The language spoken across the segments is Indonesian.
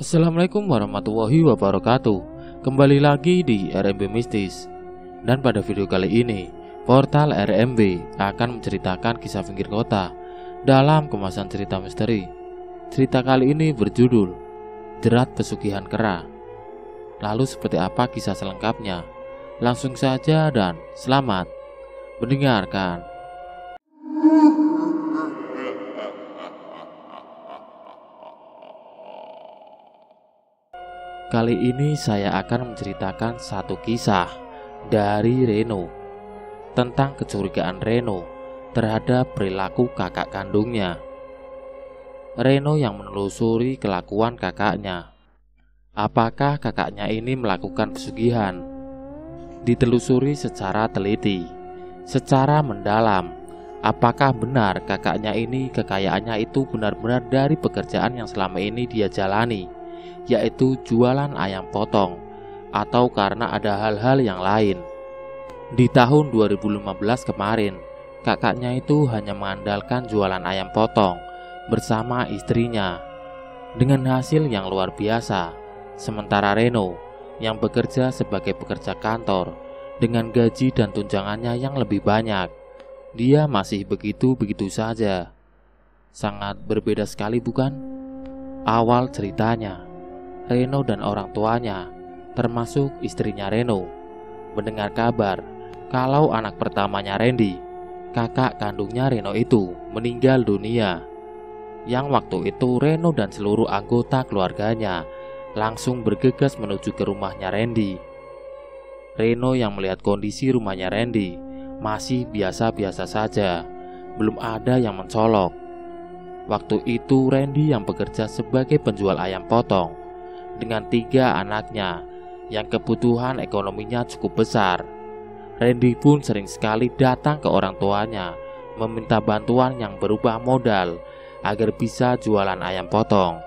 Assalamualaikum warahmatullahi wabarakatuh. Kembali lagi di RMB Mistis. Dan pada video kali ini, portal RMB akan menceritakan kisah pinggir kota dalam kemasan cerita misteri. Cerita kali ini berjudul Jerat Pesugihan Kera. Lalu seperti apa kisah selengkapnya? Langsung saja dan selamat mendengarkan. Kali ini saya akan menceritakan satu kisah dari Reno tentang kecurigaan Reno terhadap perilaku kakak kandungnya. Reno yang menelusuri kelakuan kakaknya. Apakah kakaknya ini melakukan pesugihan? Ditelusuri secara teliti, secara mendalam. Apakah benar kakaknya ini kekayaannya itu benar-benar dari pekerjaan yang selama ini dia jalani, yaitu jualan ayam potong, atau karena ada hal-hal yang lain. Di tahun 2015 kemarin, kakaknya itu hanya mengandalkan jualan ayam potong bersama istrinya dengan hasil yang luar biasa. Sementara Reno yang bekerja sebagai pekerja kantor dengan gaji dan tunjangannya yang lebih banyak, dia masih begitu-begitu saja. Sangat berbeda sekali, bukan? Awal ceritanya, Reno dan orang tuanya, termasuk istrinya Reno, mendengar kabar kalau anak pertamanya Randy, kakak kandungnya Reno itu, meninggal dunia. Yang waktu itu Reno dan seluruh anggota keluarganya langsung bergegas menuju ke rumahnya Randy. Reno yang melihat kondisi rumahnya Randy masih biasa-biasa saja, belum ada yang mencolok. Waktu itu Randy yang bekerja sebagai penjual ayam potong dengan 3 anaknya yang kebutuhan ekonominya cukup besar. Randy pun sering sekali datang ke orang tuanya meminta bantuan yang berupa modal agar bisa jualan ayam potong.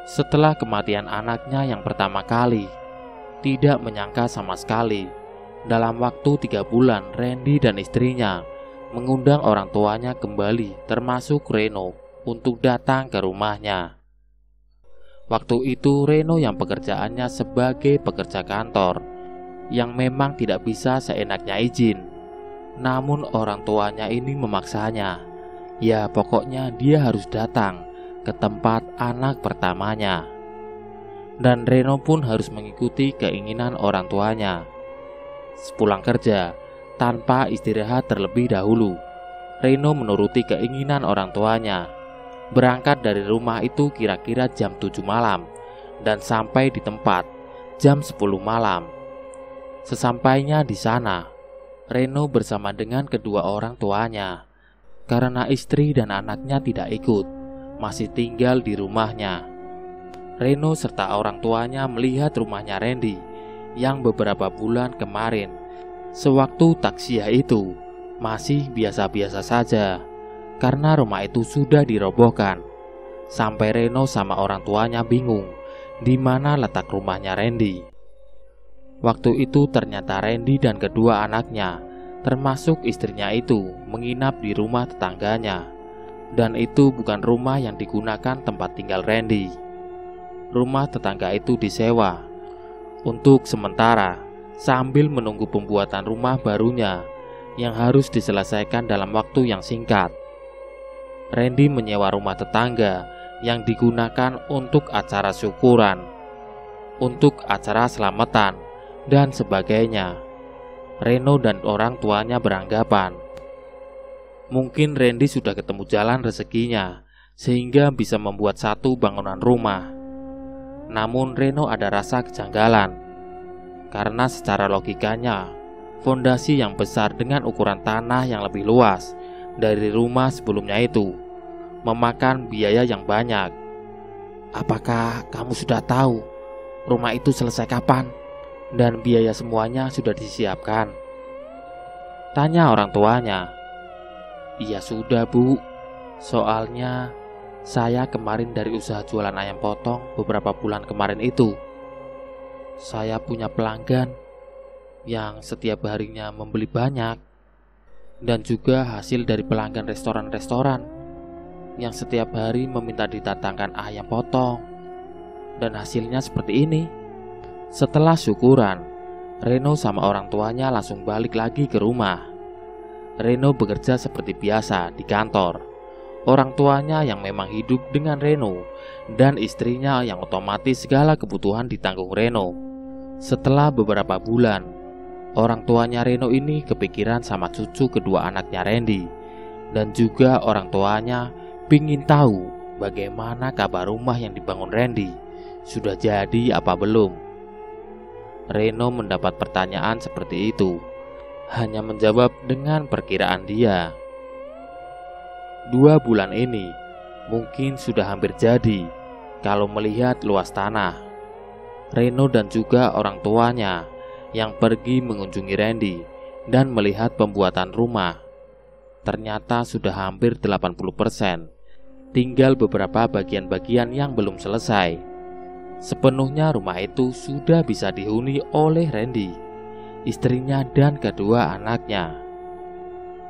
Setelah kematian anaknya yang pertama kali, tidak menyangka sama sekali, dalam waktu 3 bulan Randy dan istrinya mengundang orang tuanya kembali, termasuk Reno, untuk datang ke rumahnya. Waktu itu Reno yang pekerjaannya sebagai pekerja kantor, yang memang tidak bisa seenaknya izin. Namun orang tuanya ini memaksanya. Ya pokoknya dia harus datang ke tempat anak pertamanya. Dan Reno pun harus mengikuti keinginan orang tuanya. Sepulang kerja, tanpa istirahat terlebih dahulu, Reno menuruti keinginan orang tuanya. Berangkat dari rumah itu kira-kira jam 7 malam dan sampai di tempat jam 10 malam. Sesampainya di sana, Reno bersama dengan kedua orang tuanya, karena istri dan anaknya tidak ikut, masih tinggal di rumahnya. Reno serta orang tuanya melihat rumahnya Randy yang beberapa bulan kemarin, sewaktu taksiah itu, masih biasa-biasa saja. Karena rumah itu sudah dirobohkan. Sampai Reno sama orang tuanya bingung di mana letak rumahnya Randy. Waktu itu ternyata Randy dan kedua anaknya, termasuk istrinya itu, menginap di rumah tetangganya. Dan itu bukan rumah yang digunakan tempat tinggal Randy. Rumah tetangga itu disewa untuk sementara, sambil menunggu pembuatan rumah barunya yang harus diselesaikan dalam waktu yang singkat. Randy menyewa rumah tetangga yang digunakan untuk acara syukuran, untuk acara selamatan, dan sebagainya. Reno dan orang tuanya beranggapan mungkin Randy sudah ketemu jalan rezekinya sehingga bisa membuat satu bangunan rumah. Namun Reno ada rasa kejanggalan, karena secara logikanya fondasi yang besar dengan ukuran tanah yang lebih luas dari rumah sebelumnya itu memakan biaya yang banyak. Apakah kamu sudah tahu rumah itu selesai kapan dan biaya semuanya sudah disiapkan? Tanya orang tuanya. Iya sudah, Bu. Soalnya saya kemarin dari usaha jualan ayam potong beberapa bulan kemarin itu. Saya punya pelanggan yang setiap harinya membeli banyak, dan juga hasil dari pelanggan restoran-restoran yang setiap hari meminta didatangkan ayam potong. dan hasilnya seperti ini. Setelah syukuran, Reno sama orang tuanya langsung balik lagi ke rumah. Reno bekerja seperti biasa di kantor. Orang tuanya yang memang hidup dengan Reno, dan istrinya yang otomatis segala kebutuhan ditanggung Reno. Setelah beberapa bulan, orang tuanya Reno ini kepikiran sama cucu kedua anaknya Randy, dan juga orang tuanya pingin tahu bagaimana kabar rumah yang dibangun Randy. Sudah jadi apa belum? Reno mendapat pertanyaan seperti itu, hanya menjawab dengan perkiraan dia. 2 bulan ini mungkin sudah hampir jadi kalau melihat luas tanah. Reno dan juga orang tuanya yang pergi mengunjungi Randy dan melihat pembuatan rumah, ternyata sudah hampir 80%. Tinggal beberapa bagian-bagian yang belum selesai. Sepenuhnya rumah itu sudah bisa dihuni oleh Randy, istrinya dan kedua anaknya.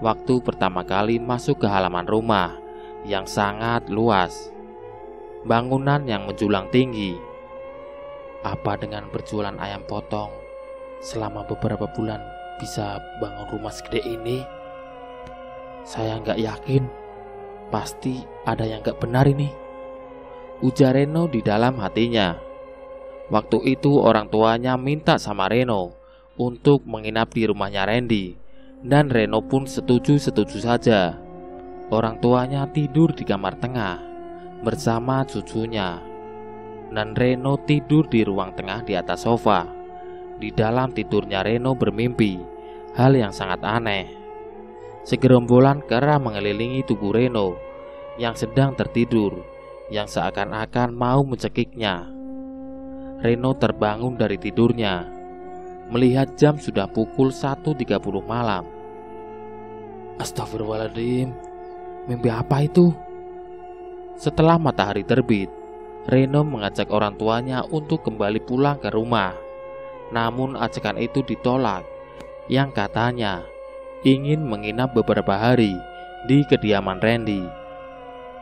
Waktu pertama kali masuk ke halaman rumah yang sangat luas, bangunan yang menjulang tinggi. Apa dengan berjualan ayam potong selama beberapa bulan bisa bangun rumah segede ini? Saya nggak yakin, pasti ada yang nggak benar ini, ujar Reno di dalam hatinya. Waktu itu orang tuanya minta sama Reno untuk menginap di rumahnya Randy, dan Reno pun setuju-setuju saja. Orang tuanya tidur di kamar tengah bersama cucunya, dan Reno tidur di ruang tengah di atas sofa. Di dalam tidurnya Reno bermimpi hal yang sangat aneh. Segerombolan kera mengelilingi tubuh Reno yang sedang tertidur, yang seakan-akan mau mencekiknya. Reno terbangun dari tidurnya, melihat jam sudah pukul 1.30 malam. Astagfirullahaladzim, mimpi apa itu? Setelah matahari terbit, Reno mengajak orang tuanya untuk kembali pulang ke rumah. Namun ajakan itu ditolak, yang katanya ingin menginap beberapa hari di kediaman Randy.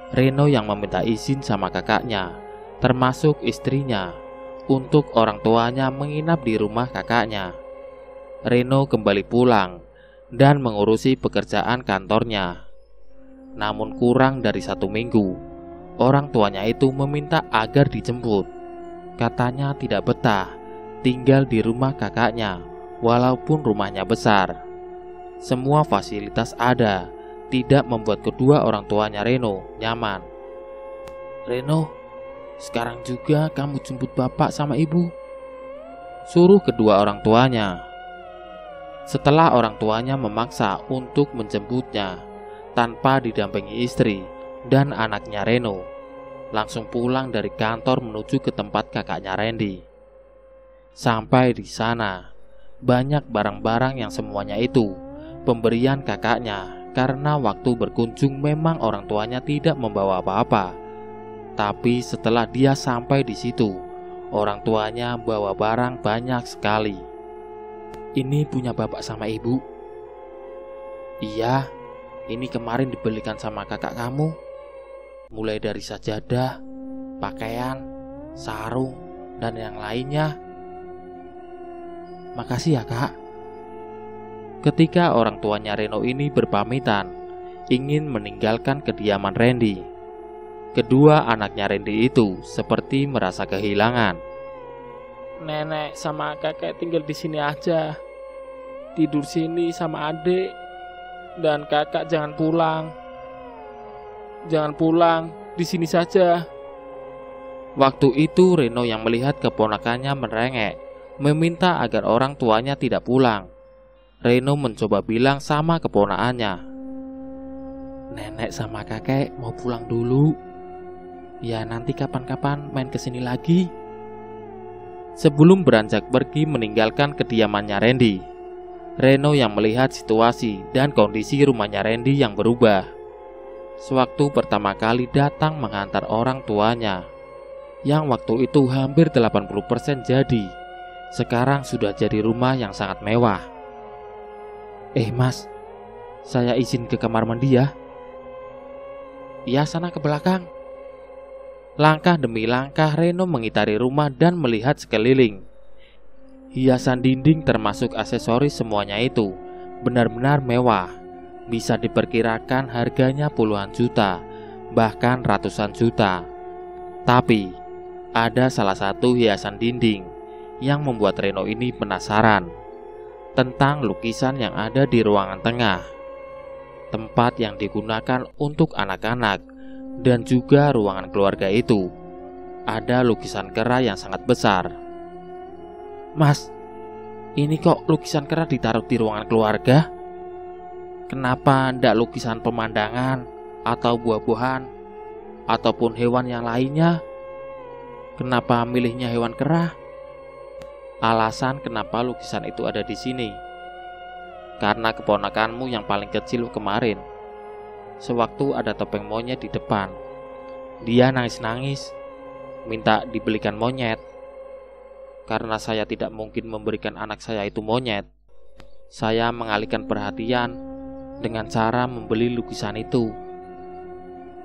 Reno yang meminta izin sama kakaknya, termasuk istrinya, untuk orang tuanya menginap di rumah kakaknya. Reno kembali pulang dan mengurusi pekerjaan kantornya. Namun kurang dari 1 minggu, orang tuanya itu meminta agar dijemput. Katanya tidak betah tinggal di rumah kakaknya, walaupun rumahnya besar. Semua fasilitas ada, tidak membuat kedua orang tuanya Reno nyaman. Reno, sekarang juga kamu jemput bapak sama ibu, suruh kedua orang tuanya. Setelah orang tuanya memaksa untuk menjemputnya tanpa didampingi istri dan anaknya Reno, langsung pulang dari kantor menuju ke tempat kakaknya Randy. Sampai di sana, banyak barang-barang yang semuanya itu pemberian kakaknya, karena waktu berkunjung memang orang tuanya tidak membawa apa-apa. Tapi setelah dia sampai di situ, orang tuanya bawa barang banyak sekali. Ini punya bapak sama ibu? Iya, ini kemarin dibelikan sama kakak kamu. Mulai dari sajadah, pakaian, sarung, dan yang lainnya. Makasih ya kak. Ketika orang tuanya Reno ini berpamitan ingin meninggalkan kediaman Randy, kedua anaknya Randy itu seperti merasa kehilangan. Nenek sama kakek tinggal di sini aja, tidur sini sama adik, dan kakak jangan pulang. Jangan pulang, di sini saja. Waktu itu Reno yang melihat keponakannya merengek, meminta agar orang tuanya tidak pulang. Reno mencoba bilang sama keponakannya, nenek sama kakek mau pulang dulu. Ya nanti kapan-kapan main kesini lagi. Sebelum beranjak pergi meninggalkan kediamannya Randy, Reno yang melihat situasi dan kondisi rumahnya Randy yang berubah. Sewaktu pertama kali datang menghantar orang tuanya, yang waktu itu hampir 80% jadi, sekarang sudah jadi rumah yang sangat mewah. Mas, saya izin ke kamar mandi ya. Iya, sana ke belakang. Langkah demi langkah Reno mengitari rumah dan melihat sekeliling. Hiasan dinding termasuk aksesoris semuanya itu benar-benar mewah. Bisa diperkirakan harganya puluhan juta, bahkan ratusan juta. Tapi ada salah satu hiasan dinding yang membuat Reno ini penasaran tentang lukisan yang ada di ruangan tengah, tempat yang digunakan untuk anak-anak dan juga ruangan keluarga itu. Ada lukisan kera yang sangat besar. "Mas, ini kok lukisan kera ditaruh di ruangan keluarga? Kenapa ndak lukisan pemandangan atau buah-buahan ataupun hewan yang lainnya? Kenapa milihnya hewan kera?" "Alasan kenapa lukisan itu ada di sini karena keponakanmu yang paling kecil kemarin. Sewaktu ada topeng monyet di depan, dia nangis-nangis minta dibelikan monyet. Karena saya tidak mungkin memberikan anak saya itu monyet, saya mengalihkan perhatian dengan cara membeli lukisan itu.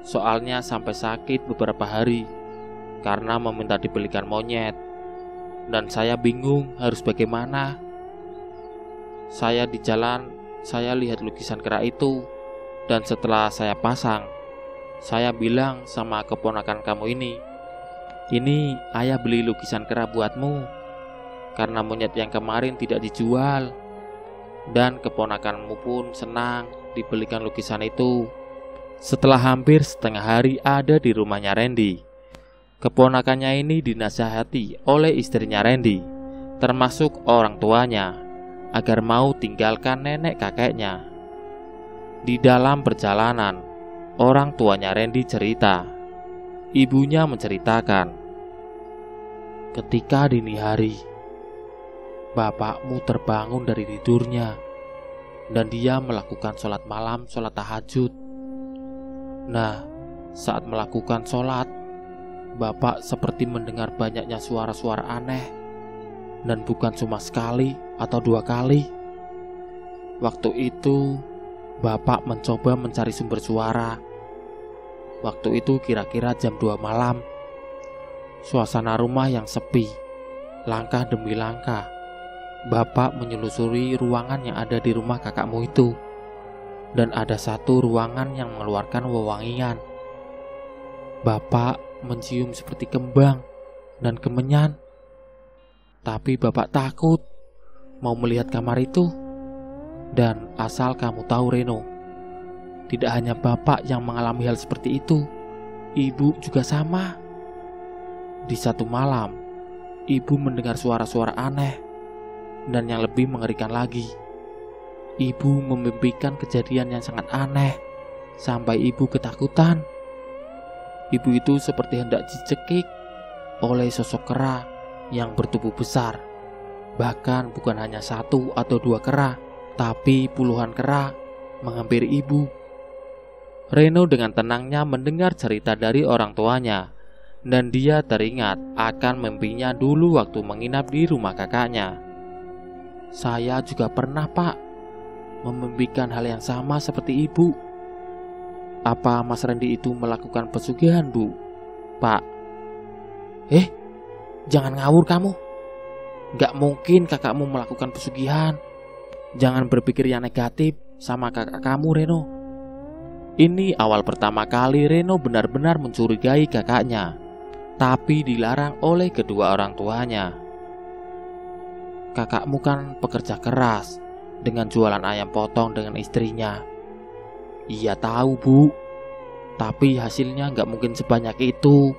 Soalnya sampai sakit beberapa hari karena meminta dibelikan monyet, dan saya bingung harus bagaimana. Saya di jalan, saya lihat lukisan kera itu, dan setelah saya pasang, saya bilang sama keponakan kamu ini ayah beli lukisan kera buatmu karena monyet yang kemarin tidak dijual. Dan keponakanmu pun senang dibelikan lukisan itu." Setelah hampir setengah hari ada di rumahnya Randy, keponakannya ini dinasihati oleh istrinya Randy, termasuk orang tuanya, agar mau tinggalkan nenek kakeknya. Di dalam perjalanan, orang tuanya Randy cerita. Ibunya menceritakan, "Ketika dini hari, bapakmu terbangun dari tidurnya dan dia melakukan sholat malam, sholat tahajud. Nah, saat melakukan sholat, bapak seperti mendengar banyaknya suara-suara aneh, dan bukan cuma sekali atau dua kali. Waktu itu bapak mencoba mencari sumber suara. Waktu itu kira-kira jam 2 malam. Suasana rumah yang sepi. Langkah demi langkah, bapak menyelusuri ruangan yang ada di rumah kakakmu itu. Dan ada satu ruangan yang mengeluarkan wewangian. Bapak mencium seperti kembang dan kemenyan. Tapi bapak takut mau melihat kamar itu. Dan asal kamu tahu Reno, tidak hanya bapak yang mengalami hal seperti itu, ibu juga sama. Di satu malam, ibu mendengar suara-suara aneh. Dan yang lebih mengerikan lagi, ibu memimpikan kejadian yang sangat aneh sampai ibu ketakutan. Ibu itu seperti hendak dicekik oleh sosok kera yang bertubuh besar. Bahkan bukan hanya satu atau dua kera, tapi puluhan kera menghampiri ibu. Reno dengan tenangnya mendengar cerita dari orang tuanya, dan dia teringat akan mimpinya dulu waktu menginap di rumah kakaknya. "Saya juga pernah, Pak, memimpikan hal yang sama seperti ibu." "Apa Mas Randy itu melakukan pesugihan, Bu?" "Pak." Jangan ngawur kamu. Gak mungkin kakakmu melakukan pesugihan. Jangan berpikir yang negatif sama kakak kamu, Reno." Ini awal pertama kali Reno benar-benar mencurigai kakaknya, tapi dilarang oleh kedua orang tuanya. "Kakakmu kan pekerja keras dengan jualan ayam potong dengan istrinya." "Iya tahu, Bu, tapi hasilnya gak mungkin sebanyak itu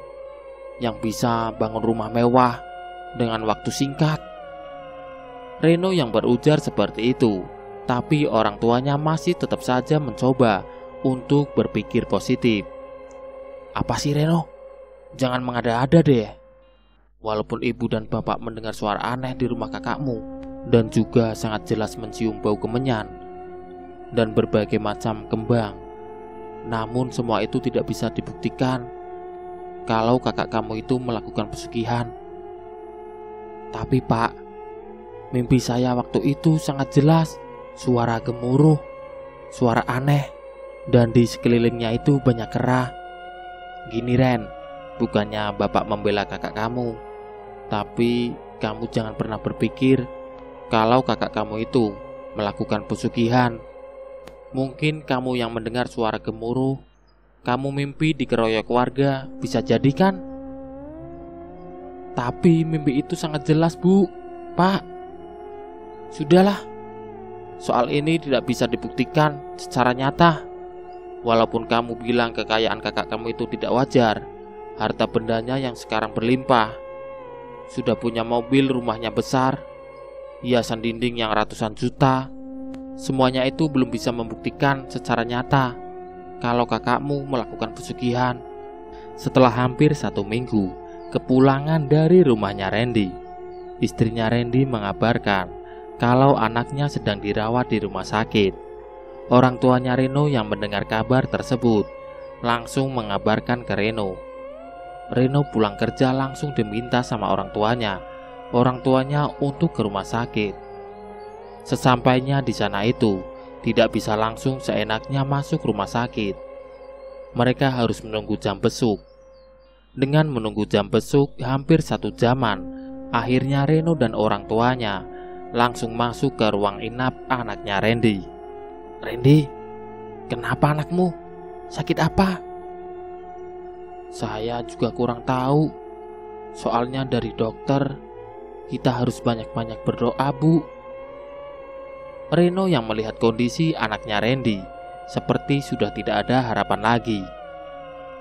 yang bisa bangun rumah mewah dengan waktu singkat." Reno yang berujar seperti itu, tapi orang tuanya masih tetap saja mencoba untuk berpikir positif. "Apa sih Reno? Jangan mengada-ada deh. Walaupun ibu dan bapak mendengar suara aneh di rumah kakakmu, dan juga sangat jelas mencium bau kemenyan dan berbagai macam kembang, namun semua itu tidak bisa dibuktikan kalau kakak kamu itu melakukan pesugihan. Tapi Pak, mimpi saya waktu itu sangat jelas, suara gemuruh, suara aneh, dan di sekelilingnya itu banyak kera. Gini Ren, Bukannya Bapak membela kakak kamu, tapi kamu jangan pernah berpikir kalau kakak kamu itu melakukan pesugihan. Mungkin kamu yang mendengar suara gemuruh, kamu mimpi dikeroyok warga, bisa jadi kan? Tapi mimpi itu sangat jelas, Bu, Pak. Sudahlah, soal ini tidak bisa dibuktikan secara nyata. Walaupun kamu bilang kekayaan kakak kamu itu tidak wajar, harta bendanya yang sekarang berlimpah, sudah punya mobil, rumahnya besar, hiasan dinding yang ratusan juta, semuanya itu belum bisa membuktikan secara nyata kalau kakakmu melakukan pesugihan. Setelah hampir 1 minggu kepulangan dari rumahnya Randy, istrinya Randy mengabarkan kalau anaknya sedang dirawat di rumah sakit. Orang tuanya Reno yang mendengar kabar tersebut langsung mengabarkan ke Reno. Reno pulang kerja langsung diminta sama orang tuanya untuk ke rumah sakit. Sesampainya di sana itu tidak bisa langsung seenaknya masuk rumah sakit. Mereka harus menunggu jam besuk. Dengan menunggu jam besuk hampir 1 jaman, akhirnya Reno dan orang tuanya langsung masuk ke ruang inap anaknya Randy. Randy, kenapa anakmu? Sakit apa? Saya juga kurang tahu. Soalnya dari dokter, kita harus banyak-banyak berdoa, Bu. Reno yang melihat kondisi anaknya Randy seperti sudah tidak ada harapan lagi.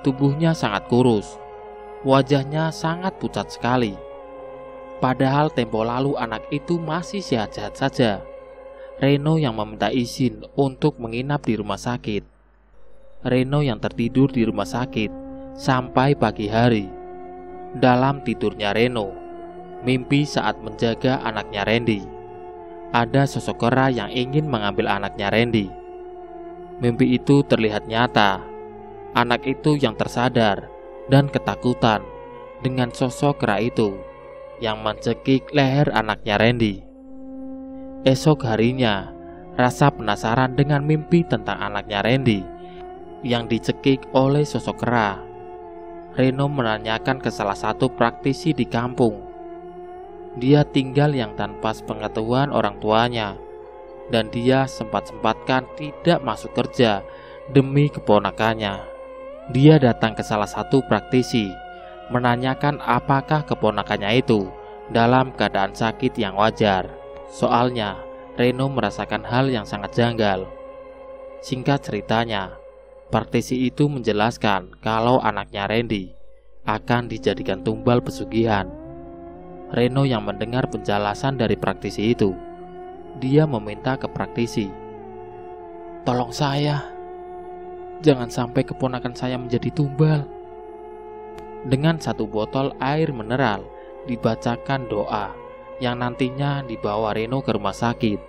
Tubuhnya sangat kurus, wajahnya sangat pucat sekali. Padahal tempo lalu anak itu masih sehat-sehat saja. Reno yang meminta izin untuk menginap di rumah sakit. Reno yang tertidur di rumah sakit sampai pagi hari. Dalam tidurnya Reno mimpi saat menjaga anaknya Randy. Ada sosok kera yang ingin mengambil anaknya Randy. Mimpi itu terlihat nyata. Anak itu yang tersadar dan ketakutan dengan sosok kera itu yang mencekik leher anaknya Randy. Esok harinya, rasa penasaran dengan mimpi tentang anaknya Randy yang dicekik oleh sosok kera, Reno menanyakan ke salah satu praktisi di kampung. Dia tinggal yang tanpa sepengetahuan orang tuanya, dan dia sempat-sempatkan tidak masuk kerja demi keponakannya. Dia datang ke salah satu praktisi, menanyakan apakah keponakannya itu dalam keadaan sakit yang wajar. Soalnya, Reno merasakan hal yang sangat janggal. Singkat ceritanya, praktisi itu menjelaskan kalau anaknya Randy akan dijadikan tumbal pesugihan. Reno yang mendengar penjelasan dari praktisi itu, dia meminta ke praktisi, "Tolong saya, jangan sampai keponakan saya menjadi tumbal." Dengan 1 botol air mineral dibacakan doa yang nantinya dibawa Reno ke rumah sakit.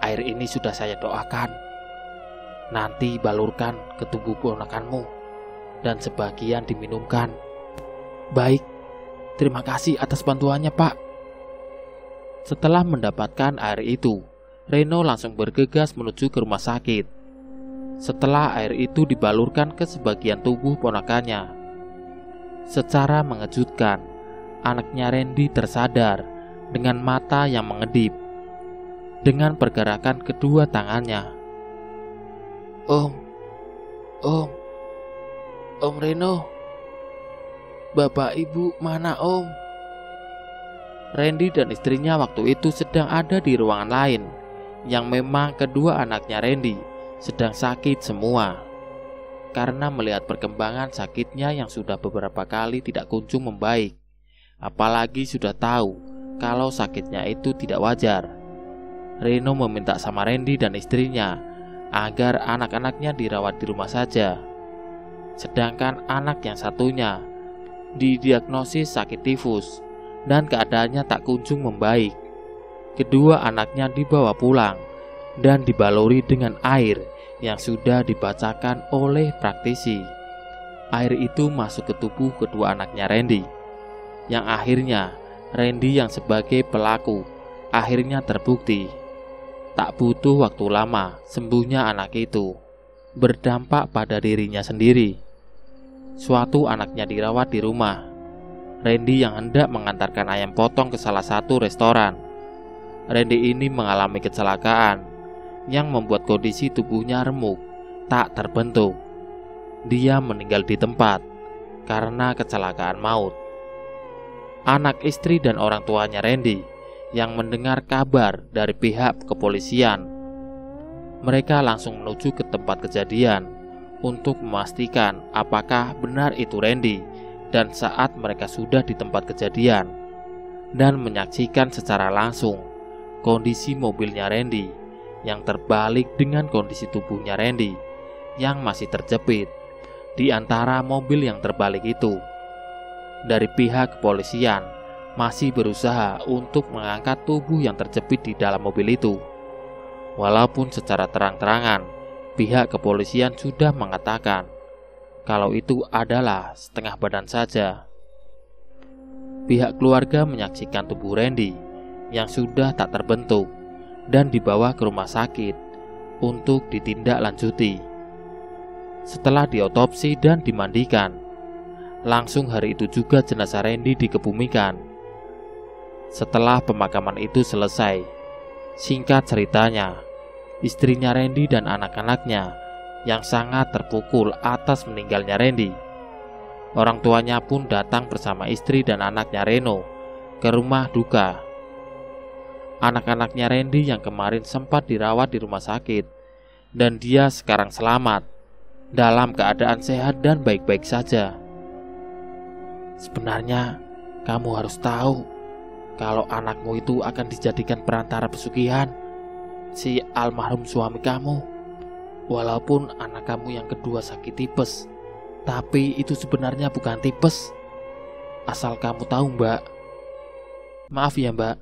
"Air ini sudah saya doakan. Nanti balurkan ke tubuh ponakanmu dan sebagian diminumkan." "Baik, terima kasih atas bantuannya, Pak." Setelah mendapatkan air itu, Reno langsung bergegas menuju ke rumah sakit. Setelah air itu dibalurkan ke sebagian tubuh ponakannya, secara mengejutkan, anaknya Randy tersadar dengan mata yang mengedip. Dengan pergerakan kedua tangannya, Om Reno, Bapak Ibu mana Om?" Randy dan istrinya waktu itu sedang ada di ruangan lain, yang memang kedua anaknya Randy sedang sakit semua. Karena melihat perkembangan sakitnya yang sudah beberapa kali tidak kunjung membaik, apalagi sudah tahu kalau sakitnya itu tidak wajar, Reno meminta sama Randy dan istrinya agar anak-anaknya dirawat di rumah saja. Sedangkan anak yang satunya didiagnosis sakit tifus dan keadaannya tak kunjung membaik. Kedua anaknya dibawa pulang dan dibaluri dengan air yang sudah dibacakan oleh praktisi. Air itu masuk ke tubuh kedua anaknya Randy, yang akhirnya Randy yang sebagai pelaku akhirnya terbukti. Tak butuh waktu lama sembuhnya anak itu, berdampak pada dirinya sendiri. suatu anaknya dirawat di rumah. Randy yang hendak mengantarkan ayam potong ke salah satu restoran. Randy ini mengalami kecelakaan yang membuat kondisi tubuhnya remuk, tak terbentuk. Dia meninggal di tempat karena kecelakaan maut. Anak istri dan orang tuanya Randy yang mendengar kabar dari pihak kepolisian, mereka langsung menuju ke tempat kejadian untuk memastikan apakah benar itu Randy. Dan saat mereka sudah di tempat kejadian dan menyaksikan secara langsung kondisi mobilnya Randy yang terbalik dengan kondisi tubuhnya Randy yang masih terjepit di antara mobil yang terbalik itu, dari pihak kepolisian masih berusaha untuk mengangkat tubuh yang terjepit di dalam mobil itu. Walaupun secara terang-terangan pihak kepolisian sudah mengatakan kalau itu adalah setengah badan saja. Pihak keluarga menyaksikan tubuh Randy yang sudah tak terbentuk dan dibawa ke rumah sakit untuk ditindaklanjuti. Setelah diotopsi dan dimandikan, langsung hari itu juga jenazah Randy dikebumikan. Setelah pemakaman itu selesai, singkat ceritanya, istrinya Randy dan anak-anaknya yang sangat terpukul atas meninggalnya Randy. Orang tuanya pun datang bersama istri dan anaknya Reno ke rumah duka. Anak-anaknya Randy yang kemarin sempat dirawat di rumah sakit, dan dia sekarang selamat, dalam keadaan sehat dan baik-baik saja. Sebenarnya kamu harus tahu kalau anakmu itu akan dijadikan perantara pesugihan si almarhum suami kamu. Walaupun anak kamu yang kedua sakit tipes, tapi itu sebenarnya bukan tipes. Asal kamu tahu, Mbak. Maaf ya, Mbak,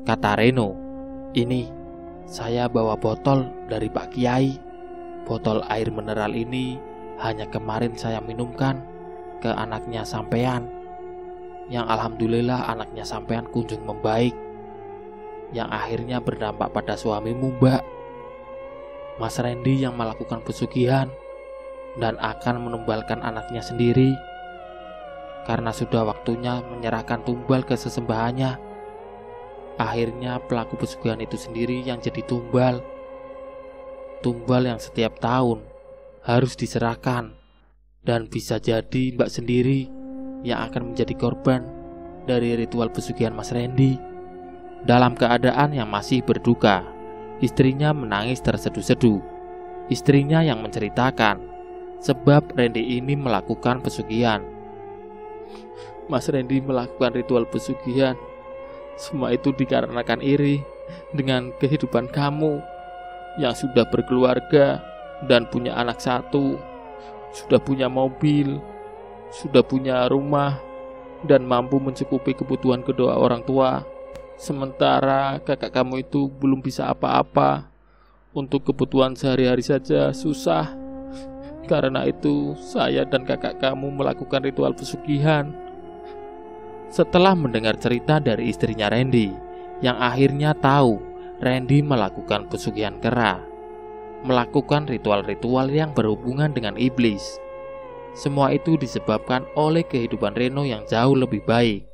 kata Reno. Ini saya bawa botol dari Pak Kiai. Botol air mineral ini hanya kemarin saya minumkan ke anaknya sampean, yang alhamdulillah anaknya sampean kunjung membaik, yang akhirnya berdampak pada suamimu, Mbak. Mas Randy yang melakukan pesugihan dan akan menumbalkan anaknya sendiri karena sudah waktunya menyerahkan tumbal ke sesembahannya. Akhirnya pelaku pesugihan itu sendiri yang jadi tumbal. Tumbal yang setiap tahun harus diserahkan, dan bisa jadi Mbak sendiri yang akan menjadi korban dari ritual pesugihan Mas Randy. Dalam keadaan yang masih berduka, istrinya menangis terseduh-seduh. Istrinya yang menceritakan sebab Randy ini melakukan pesugihan. Mas Randy melakukan ritual pesugihan. Semua itu dikarenakan iri dengan kehidupan kamu yang sudah berkeluarga dan punya anak satu, sudah punya mobil, sudah punya rumah, dan mampu mencukupi kebutuhan kedua orang tua. Sementara kakak kamu itu belum bisa apa-apa. Untuk kebutuhan sehari-hari saja susah. Karena itu saya dan kakak kamu melakukan ritual pesugihan. Setelah mendengar cerita dari istrinya Randy, yang akhirnya tahu Randy melakukan pesugihan kera, melakukan ritual-ritual yang berhubungan dengan iblis. Semua itu disebabkan oleh kehidupan Reno yang jauh lebih baik.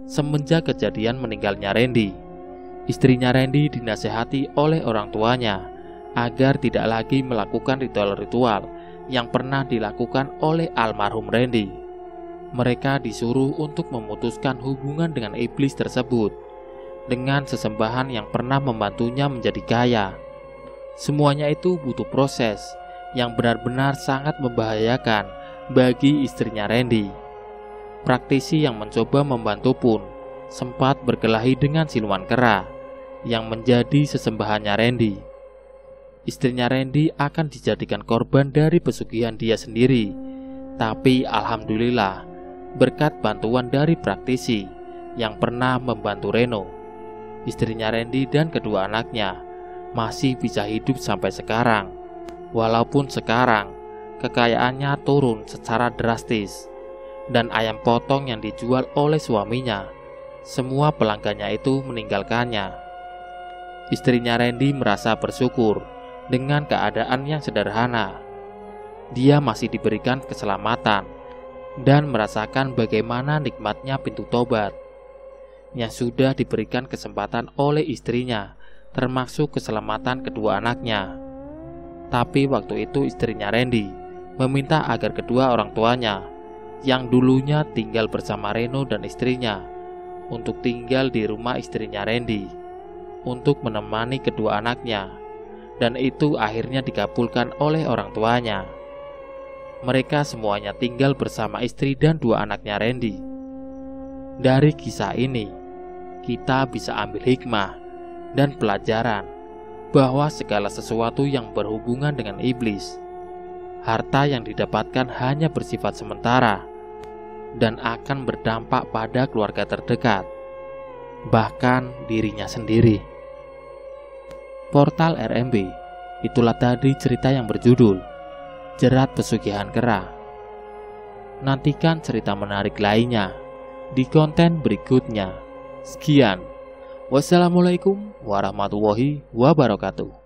Semenjak kejadian meninggalnya Randy, istrinya Randy dinasehati oleh orang tuanya agar tidak lagi melakukan ritual-ritual yang pernah dilakukan oleh almarhum Randy. Mereka disuruh untuk memutuskan hubungan dengan iblis tersebut dengan sesembahan yang pernah membantunya menjadi kaya. Semuanya itu butuh proses yang benar-benar sangat membahayakan bagi istrinya Randy. Praktisi yang mencoba membantu pun sempat berkelahi dengan siluman kera yang menjadi sesembahannya Randy. Istrinya Randy akan dijadikan korban dari pesugihan dia sendiri. Tapi alhamdulillah, berkat bantuan dari praktisi yang pernah membantu Reno, istrinya Randy dan kedua anaknya masih bisa hidup sampai sekarang. Walaupun sekarang kekayaannya turun secara drastis, dan ayam potong yang dijual oleh suaminya, semua pelanggannya itu meninggalkannya. Istrinya Randy merasa bersyukur dengan keadaan yang sederhana. dia masih diberikan keselamatan dan merasakan bagaimana nikmatnya pintu tobat yang sudah diberikan kesempatan oleh istrinya, termasuk keselamatan kedua anaknya. Tapi waktu itu istrinya Randy meminta agar kedua orang tuanya yang dulunya tinggal bersama Reno dan istrinya untuk tinggal di rumah istrinya Randy untuk menemani kedua anaknya, dan itu akhirnya dikabulkan oleh orang tuanya. Mereka semuanya tinggal bersama istri dan dua anaknya Randy. Dari kisah ini, kita bisa ambil hikmah dan pelajaran bahwa segala sesuatu yang berhubungan dengan iblis, harta yang didapatkan hanya bersifat sementara dan akan berdampak pada keluarga terdekat, bahkan dirinya sendiri. Portal RMB, itulah tadi cerita yang berjudul Jerat Pesugihan Kera. Nantikan cerita menarik lainnya di konten berikutnya. Sekian, wassalamualaikum warahmatullahi wabarakatuh.